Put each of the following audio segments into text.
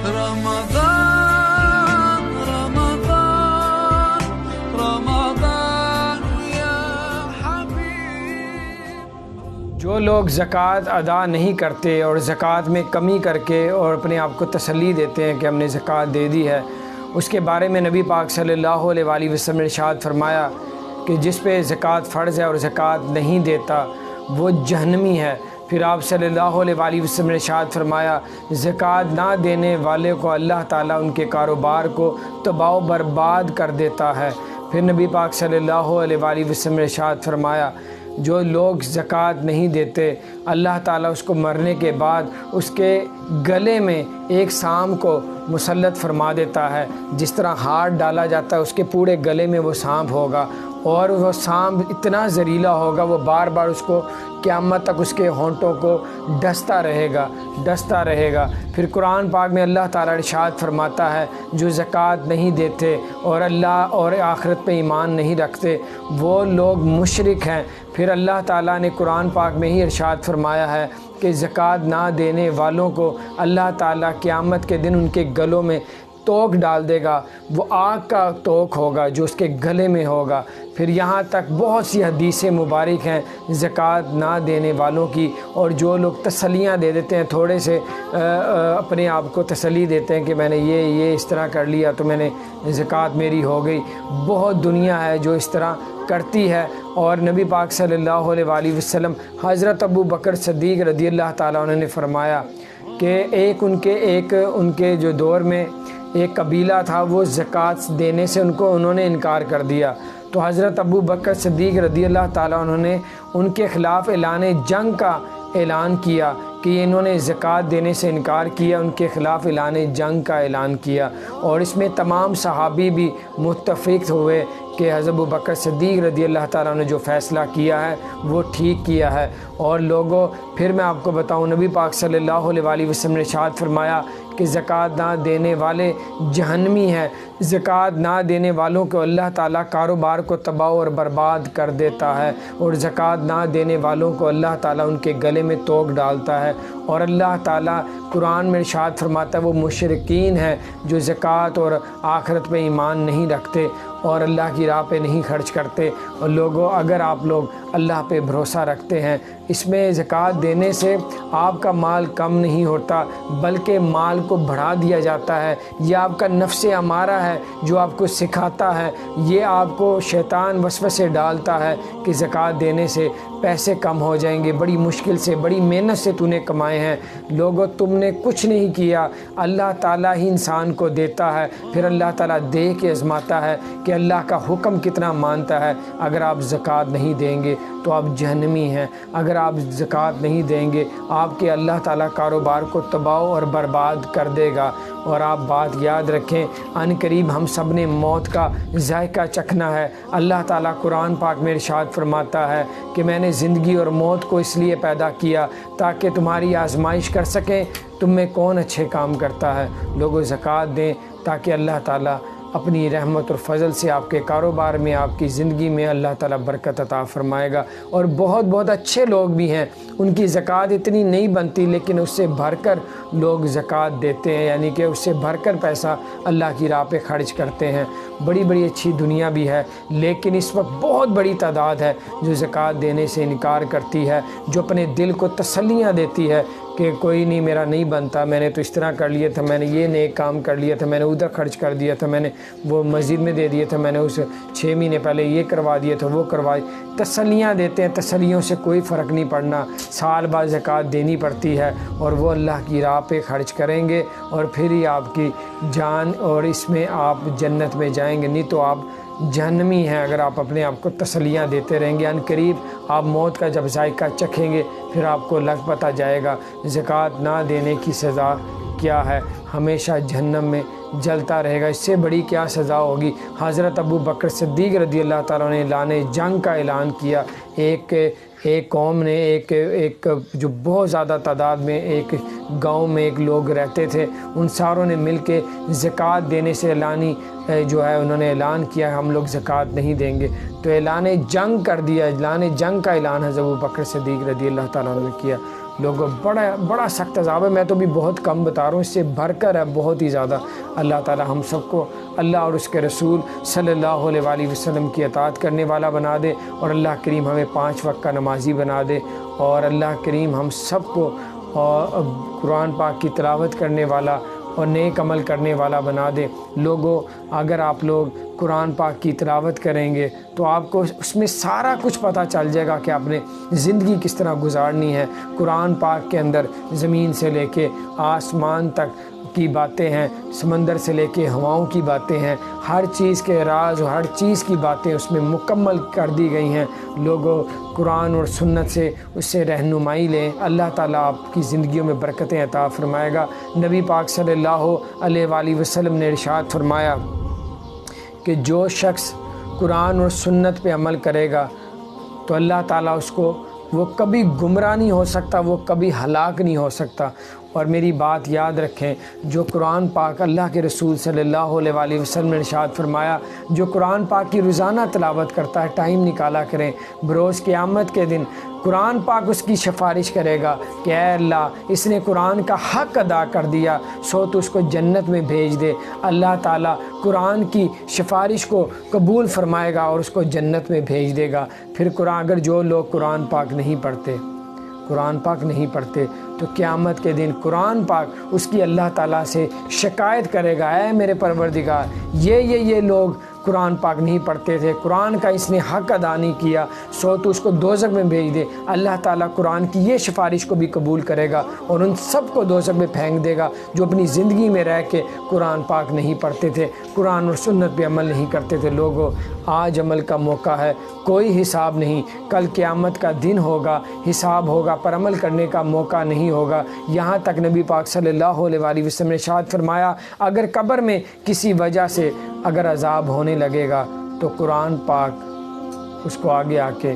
رمضان رمضان رمضان یا حبیب۔ جو لوگ زکوٰۃ ادا نہیں کرتے اور زکوٰۃ میں کمی کر کے اور اپنے آپ کو تسلی دیتے ہیں کہ ہم نے زکوٰۃ دے دی ہے، اس کے بارے میں نبی پاک صلی اللہ علیہ وآلہ وسلم نے ارشاد فرمایا کہ جس پہ زکوٰۃ فرض ہے اور زکوٰۃ نہیں دیتا وہ جہنمی ہے۔ پھر آپ صلی اللہ علیہ وآلہ وسلم نے ارشاد فرمایا زکوٰۃ نہ دینے والے کو اللہ تعالیٰ ان کے کاروبار کو تباہ و برباد کر دیتا ہے۔ پھر نبی پاک صلی اللہ علیہ وآلہ وسلم نے ارشاد فرمایا جو لوگ زکوٰۃ نہیں دیتے اللہ تعالیٰ اس کو مرنے کے بعد اس کے گلے میں ایک سانپ کو مسلط فرما دیتا ہے۔ جس طرح ہاتھ ڈالا جاتا ہے اس کے پورے گلے میں وہ سانپ ہوگا، اور وہ سانپ اتنا زہریلا ہوگا وہ بار بار اس کو قیامت تک اس کے ہونٹوں کو ڈستا رہے گا۔ پھر قرآن پاک میں اللہ تعالیٰ ارشاد فرماتا ہے جو زکوٰۃ نہیں دیتے اور اللہ اور آخرت پہ ایمان نہیں رکھتے وہ لوگ مشرک ہیں۔ پھر اللہ تعالیٰ نے قرآن پاک میں ہی ارشاد فرمایا ہے کہ زکوٰۃ نہ دینے والوں کو اللہ تعالیٰ قیامت کے دن ان کے گلوں میں توک ڈال دے گا، وہ آگ کا توک ہوگا جو اس کے گلے میں ہوگا۔ پھر یہاں تک بہت سی حدیثیں مبارک ہیں زکوٰۃ نہ دینے والوں کی، اور جو لوگ تسلیاں دے دیتے ہیں، تھوڑے سے اپنے آپ کو تسلی دیتے ہیں کہ میں نے یہ اس طرح کر لیا تو میں نے زکوٰۃ میری ہو گئی۔ بہت دنیا ہے جو اس طرح کرتی ہے، اور نبی پاک صلی اللہ علیہ وآلہ وسلم حضرت ابو بکر صدیق رضی اللہ تعالیٰ عنہ نے فرمایا کہ ان کے جو دور میں ایک قبیلہ تھا وہ زکوٰۃ دینے سے انہوں نے انکار کر دیا، تو حضرت ابو بکر صدیق رضی اللہ تعالیٰ عنہ نے ان کے خلاف اعلان جنگ کا اعلان کیا کہ انہوں نے زکوٰۃ دینے سے انکار کیا، ان کے خلاف اعلان جنگ کا اعلان کیا، اور اس میں تمام صحابی بھی متفق ہوئے کہ حضرت ابو بکر صدیق رضی اللہ تعالیٰ نے جو فیصلہ کیا ہے وہ ٹھیک کیا ہے۔ اور لوگوں پھر میں آپ کو بتاؤں نبی پاک صلی اللہ علیہ وآلہ وسلم نے ارشاد فرمایا کہ زکوٰۃ نہ دینے والے جہنمی ہیں۔ زکوٰۃ نہ دینے والوں کو اللہ تعالیٰ کاروبار کو تباہ اور برباد کر دیتا ہے، اور زکوٰۃ نہ دینے والوں کو اللہ تعالیٰ ان کے گلے میں توک ڈالتا ہے۔ اور اللہ تعالیٰ قرآن میں ارشاد فرماتا ہے وہ مشرکین ہیں جو زکوٰۃ اور آخرت پہ ایمان نہیں رکھتے اور اللہ کی راہ پہ نہیں خرچ کرتے۔ اور لوگوں اگر آپ لوگ اللہ پہ بھروسہ رکھتے ہیں، اس میں زکوٰۃ دینے سے آپ کا مال کم نہیں ہوتا بلکہ مال کو بڑھا دیا جاتا ہے۔ یہ آپ کا نفس امارہ ہے جو آپ کو سکھاتا ہے، یہ آپ کو شیطان وسوسے ڈالتا ہے کہ زکوٰۃ دینے سے پیسے کم ہو جائیں گے، بڑی مشکل سے بڑی محنت سے تو نے کمائے ہیں۔ لوگوں تم نے کچھ نہیں کیا، اللہ تعالیٰ ہی انسان کو دیتا ہے، پھر اللہ تعالیٰ دے کے آزماتا ہے کہ اللہ کا حکم کتنا مانتا ہے۔ اگر آپ زکوٰۃ نہیں دیں گے تو آپ جہنمی ہیں، اگر آپ زکوٰۃ نہیں دیں گے آپ کے اللہ تعالیٰ کاروبار کو تباہ اور برباد کر دے گا۔ اور آپ بات یاد رکھیں ان قریب ہم سب نے موت کا ذائقہ چکھنا ہے۔ اللہ تعالیٰ قرآن پاک میں ارشاد فرماتا ہے کہ میں نے زندگی اور موت کو اس لیے پیدا کیا تاکہ تمہاری آزمائش کر سکیں تم میں کون اچھے کام کرتا ہے۔ لوگوں زکوٰۃ دیں تاکہ اللہ تعالیٰ اپنی رحمت اور فضل سے آپ کے کاروبار میں آپ کی زندگی میں اللہ تعالیٰ برکت عطا فرمائے گا۔ اور بہت بہت اچھے لوگ بھی ہیں، ان کی زکوٰۃ اتنی نہیں بنتی لیکن اس سے بھر کر لوگ زکوٰۃ دیتے ہیں، یعنی کہ اس سے بھر کر پیسہ اللہ کی راہ پہ خرچ کرتے ہیں۔ بڑی بڑی اچھی دنیا بھی ہے، لیکن اس وقت بہت بڑی تعداد ہے جو زکوٰۃ دینے سے انکار کرتی ہے، جو اپنے دل کو تسلیاں دیتی ہے کہ کوئی نہیں میرا نہیں بنتا، میں نے تو اس طرح کر لیا تھا، میں نے یہ نیک کام کر لیا تھا، میں نے ادھر خرچ کر دیا تھا، میں نے وہ مسجد میں دے دیا تھا، میں نے اس 6 مہینے پہلے یہ کروا دیا تھا وہ کروائی۔ تسلیاں دیتے ہیں، تسلیوں سے کوئی فرق نہیں پڑنا، سال بعد زکوٰۃ دینی پڑتی ہے اور وہ اللہ کی راہ پہ خرچ کریں گے اور پھر ہی آپ کی جان اور اس میں آپ جنت میں جائیں گے، نہیں تو آپ جہنمی ہیں اگر آپ اپنے آپ کو تسلیاں دیتے رہیں گے۔ ان قریب آپ موت کا جب ذائقہ چکھیں گے پھر آپ کو لگ پتہ جائے گا زکوٰۃ نہ دینے کی سزا کیا ہے، ہمیشہ جہنم میں جلتا رہے گا، اس سے بڑی کیا سزا ہوگی۔ حضرت ابو بکر صدیق رضی اللہ تعالیٰ نے اعلان جنگ کا اعلان کیا۔ ایک قوم نے ایک جو بہت زیادہ تعداد میں ایک گاؤں میں ایک لوگ رہتے تھے، ان ساروں نے مل کے زکوٰۃ دینے سے اعلانی جو ہے انہوں نے اعلان کیا ہم لوگ زکوٰۃ نہیں دیں گے، تو اعلان جنگ کر دیا۔ اعلان جنگ کا اعلان حضرت ابو بکر صدیق رضی اللہ تعالیٰ نے کیا۔ لوگوں بڑا سخت عذاب ہے. میں تو بھی بہت کم بتا رہا ہوں, اس سے بھر کر ہے بہت ہی زیادہ. اللہ تعالی ہم سب کو اللہ اور اس کے رسول صلی اللہ علیہ وآلہ وسلم کی اطاعت کرنے والا بنا دے, اور اللہ کریم ہمیں 5 وقت کا نمازی بنا دے, اور اللہ کریم ہم سب کو قرآن پاک کی تلاوت کرنے والا اور نیک عمل کرنے والا بنا دے. لوگوں, اگر آپ لوگ قرآن پاک کی تلاوت کریں گے تو آپ کو اس میں سارا کچھ پتہ چل جائے گا کہ آپ نے زندگی کس طرح گزارنی ہے. قرآن پاک کے اندر زمین سے لے کے آسمان تک کی باتیں ہیں, سمندر سے لے کے ہواؤں کی باتیں ہیں, ہر چیز کے راز اور ہر چیز کی باتیں اس میں مکمل کر دی گئی ہیں. لوگوں, قرآن اور سنت سے اس سے رہنمائی لیں, اللہ تعالیٰ آپ کی زندگیوں میں برکتیں عطا فرمائے گا. نبی پاک صلی اللہ علیہ وآلہ وسلم نے ارشاد فرمایا کہ جو شخص قرآن اور سنت پہ عمل کرے گا تو اللہ تعالیٰ اس کو, وہ کبھی گمراہ نہیں ہو سکتا, وہ کبھی ہلاک نہیں ہو سکتا. اور میری بات یاد رکھیں, جو قرآن پاک اللہ کے رسول صلی اللہ علیہ وآلہ وسلم نے ارشاد فرمایا, جو قرآن پاک کی روزانہ تلاوت کرتا ہے, ٹائم نکالا کریں, بروز قیامت کے دن قرآن پاک اس کی سفارش کرے گا کہ اے اللہ, اس نے قرآن کا حق ادا کر دیا, سو تو اس کو جنت میں بھیج دے. اللہ تعالیٰ قرآن کی سفارش کو قبول فرمائے گا اور اس کو جنت میں بھیج دے گا. پھر قرآن, اگر جو لوگ قرآن پاک نہیں پڑھتے تو قیامت کے دن قرآن پاک اس کی اللہ تعالیٰ سے شکایت کرے گا, اے میرے پروردگار, یہ لوگ قرآن پاک نہیں پڑھتے تھے, قرآن کا اس نے حق ادا نہیں کیا, سو تو اس کو دوزخ میں بھیج دے. اللہ تعالیٰ قرآن کی یہ سفارش کو بھی قبول کرے گا اور ان سب کو دوزخ میں پھینک دے گا جو اپنی زندگی میں رہ کے قرآن پاک نہیں پڑھتے تھے, قرآن اور سنت پہ عمل نہیں کرتے تھے. لوگوں, آج عمل کا موقع ہے, کوئی حساب نہیں, کل قیامت کا دن ہوگا, حساب ہوگا, پر عمل کرنے کا موقع نہیں ہوگا. یہاں تک نبی پاک صلی اللہ علیہ وآلہ وسلم نے ارشاد فرمایا, اگر قبر میں کسی وجہ سے اگر عذاب ہونے لگے گا تو قرآن پاک اس کو آگے آ کے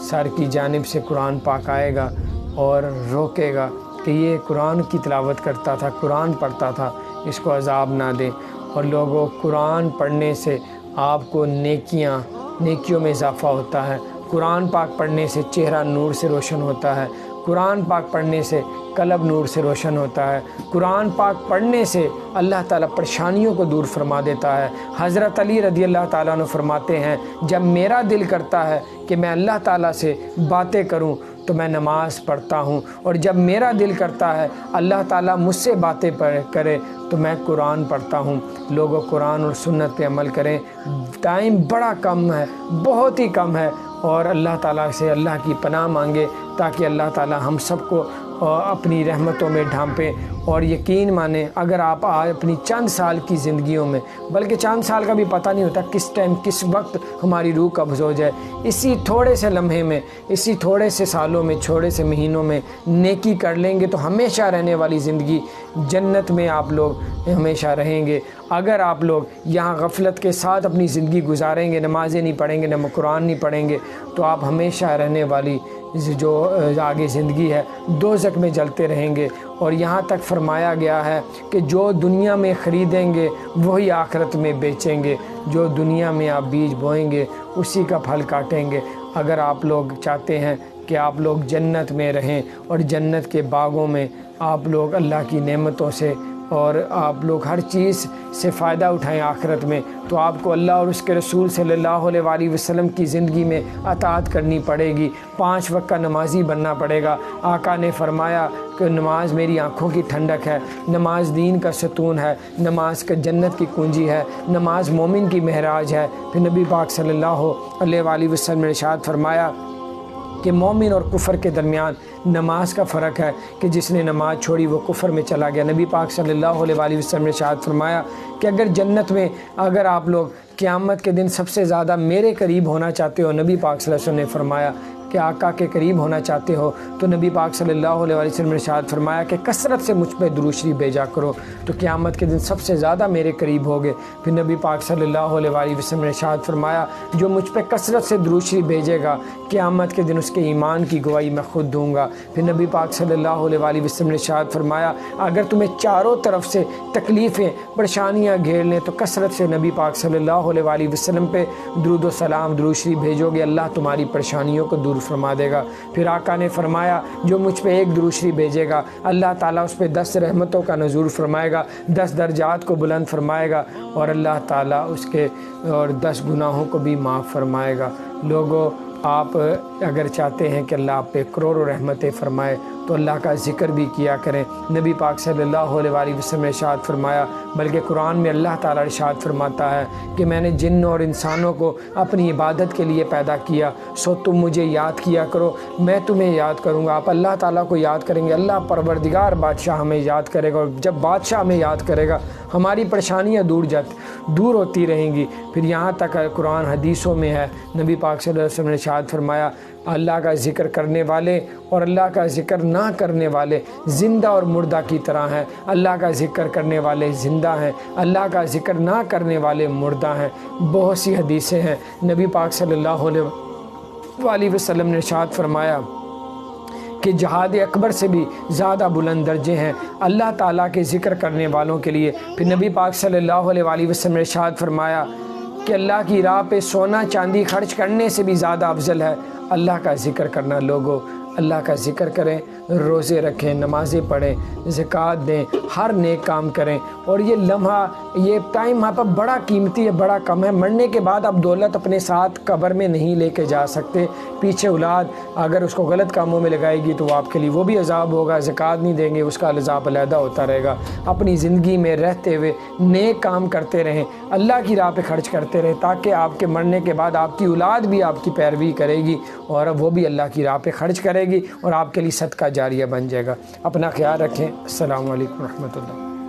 سر کی جانب سے قرآن پاک آئے گا اور روکے گا کہ یہ قرآن کی تلاوت کرتا تھا, قرآن پڑھتا تھا, اس کو عذاب نہ دے. اور لوگوں, قرآن پڑھنے سے آپ کو نیکیوں میں اضافہ ہوتا ہے. قرآن پاک پڑھنے سے چہرہ نور سے روشن ہوتا ہے, قرآن پاک پڑھنے سے قلب نور سے روشن ہوتا ہے, قرآن پاک پڑھنے سے اللہ تعالیٰ پریشانیوں کو دور فرما دیتا ہے. حضرت علی رضی اللہ تعالیٰ عنہ فرماتے ہیں, جب میرا دل کرتا ہے کہ میں اللہ تعالیٰ سے باتیں کروں تو میں نماز پڑھتا ہوں, اور جب میرا دل کرتا ہے اللہ تعالیٰ مجھ سے باتیں کرے تو میں قرآن پڑھتا ہوں. لوگوں, قرآن اور سنت پہ عمل کریں, ٹائم بڑا کم ہے, بہت ہی کم ہے, اور اللہ تعالیٰ سے اللہ کی پناہ مانگے تاکہ اللہ تعالیٰ ہم سب کو اپنی رحمتوں میں ڈھانپے. اور یقین مانیں, اگر آپ آج اپنی چند سال کی زندگیوں میں, بلکہ چند سال کا بھی پتہ نہیں ہوتا کس ٹائم کس وقت ہماری روح قبض ہو جائے, اسی تھوڑے سے لمحے میں, اسی تھوڑے سے سالوں میں, تھوڑے سے مہینوں میں نیکی کر لیں گے تو ہمیشہ رہنے والی زندگی جنت میں آپ لوگ ہمیشہ رہیں گے. اگر آپ لوگ یہاں غفلت کے ساتھ اپنی زندگی گزاریں گے, نمازیں نہیں پڑھیں گے, نہ قرآن نہیں پڑھیں گے, تو آپ ہمیشہ رہنے والی جو آگے زندگی ہے دوزخ میں جلتے رہیں گے. اور یہاں تک فرمایا گیا ہے کہ جو دنیا میں خریدیں گے وہی آخرت میں بیچیں گے, جو دنیا میں آپ بیج بوئیں گے اسی کا پھل کاٹیں گے. اگر آپ لوگ چاہتے ہیں کہ آپ لوگ جنت میں رہیں اور جنت کے باغوں میں آپ لوگ اللہ کی نعمتوں سے اور آپ لوگ ہر چیز سے فائدہ اٹھائیں آخرت میں, تو آپ کو اللہ اور اس کے رسول صلی اللہ علیہ وآلہ وسلم کی زندگی میں اطاعت کرنی پڑے گی, 5 وقت کا نمازی بننا پڑے گا. آقا نے فرمایا کہ نماز میری آنکھوں کی ٹھنڈک ہے, نماز دین کا ستون ہے, نماز کا جنت کی کنجی ہے, نماز مومن کی معراج ہے. پھر نبی پاک صلی اللہ علیہ وآلہ وسلم نے ارشاد فرمایا کہ مومن اور کفر کے درمیان نماز کا فرق ہے کہ جس نے نماز چھوڑی وہ کفر میں چلا گیا. نبی پاک صلی اللہ علیہ وآلہ وسلم نے ارشاد فرمایا کہ اگر جنت میں اگر آپ لوگ قیامت کے دن سب سے زیادہ میرے قریب ہونا چاہتے ہو, نبی پاک صلی اللہ علیہ وسلم نے فرمایا کہ آقا کے قریب ہونا چاہتے ہو تو نبی پاک صلی اللہ علیہ وسلم نے ارشاد فرمایا کہ کثرت سے مجھ پہ درود شریف بھیجا کرو تو قیامت کے دن سب سے زیادہ میرے قریب ہوگے. پھر نبی پاک صلی اللہ علیہ وسلم نے ارشاد فرمایا جو مجھ پہ کثرت سے درود شریف بھیجے گا قیامت کے دن اس کے ایمان کی گواہی میں خود دوں گا. پھر نبی پاک صلی اللہ علیہ وسلم نے ارشاد فرمایا اگر تمہیں چاروں طرف سے تکلیفیں پریشانیاں گھیر لیں تو کثرت سے نبی پاک صلی اللہ علیہ وسلم پہ درود و سلام درود شریف بھیجو گے, اللہ تمہاری پریشانیوں کو دور فرما دے گا۔ پھر آقا نے فرمایا جو مجھ پہ ایک درود شریف بھیجے گا اللہ تعالیٰ اس پہ 10 رحمتوں کا نزول فرمائے گا، 10 درجات کو بلند فرمائے گا، اور اللہ تعالیٰ اس کے اور 10 گناہوں کو بھی معاف فرمائے گا۔ لوگوں، آپ اگر چاہتے ہیں کہ اللہ آپ پہ کروڑوں رحمتیں فرمائے تو اللہ کا ذکر بھی کیا کریں۔ نبی پاک صلی اللہ علیہ وآلہ وسلم نے ارشاد فرمایا، بلکہ قرآن میں اللہ تعالیٰ ارشاد فرماتا ہے کہ میں نے جن اور انسانوں کو اپنی عبادت کے لیے پیدا کیا، سو تم مجھے یاد کیا کرو، میں تمہیں یاد کروں گا۔ آپ اللہ تعالیٰ کو یاد کریں گے، اللہ پروردگار بادشاہ ہمیں یاد کرے گا، اور جب بادشاہ ہمیں یاد کرے گا ہماری پریشانیاں دور ہوتی رہیں گی۔ پھر یہاں تک قرآن حدیثوں میں ہے، نبی پاک صلی اللہ علیہ وسلم نے ارشاد فرمایا، اللہ کا ذکر کرنے والے اور اللہ کا ذکر نہ کرنے والے زندہ اور مردہ کی طرح ہیں۔ اللہ کا ذکر کرنے والے زندہ ہیں، اللہ کا ذکر نہ کرنے والے مردہ ہیں۔ بہت سی حدیثیں ہیں، نبی پاک صلی اللہ علیہ وآلہ وسلم نے ارشاد فرمایا کہ جہاد اکبر سے بھی زیادہ بلند درجے ہیں اللہ تعالیٰ کے ذکر کرنے والوں کے لیے۔ پھر نبی پاک صلی اللہ علیہ وآلہ وسلم نے ارشاد فرمایا کہ اللہ کی راہ پہ سونا چاندی خرچ کرنے سے بھی زیادہ افضل ہے اللہ کا ذکر کرنا۔ لوگوں، اللہ کا ذکر کریں، روزے رکھیں، نمازیں پڑھیں، زکوٰۃ دیں، ہر نیک کام کریں، اور یہ لمحہ، یہ ٹائم آپ بڑا قیمتی ہے، بڑا کم ہے۔ مرنے کے بعد آپ دولت اپنے ساتھ قبر میں نہیں لے کے جا سکتے۔ پیچھے اولاد اگر اس کو غلط کاموں میں لگائے گی تو وہ آپ کے لیے وہ بھی عذاب ہوگا، زکوٰۃ نہیں دیں گے اس کا عذاب علیحدہ ہوتا رہے گا۔ اپنی زندگی میں رہتے ہوئے نیک کام کرتے رہیں، اللہ کی راہ پہ خرچ کرتے رہیں، تاکہ آپ کے مرنے کے بعد آپ کی اولاد بھی آپ کی پیروی کرے گی اور وہ بھی اللہ کی راہ پہ خرچ کرے گی اور آپ کے لیے صدقہ جاریہ بن جائے گا۔ اپنا خیال رکھیں۔ السلام علیکم ورحمۃ اللہ۔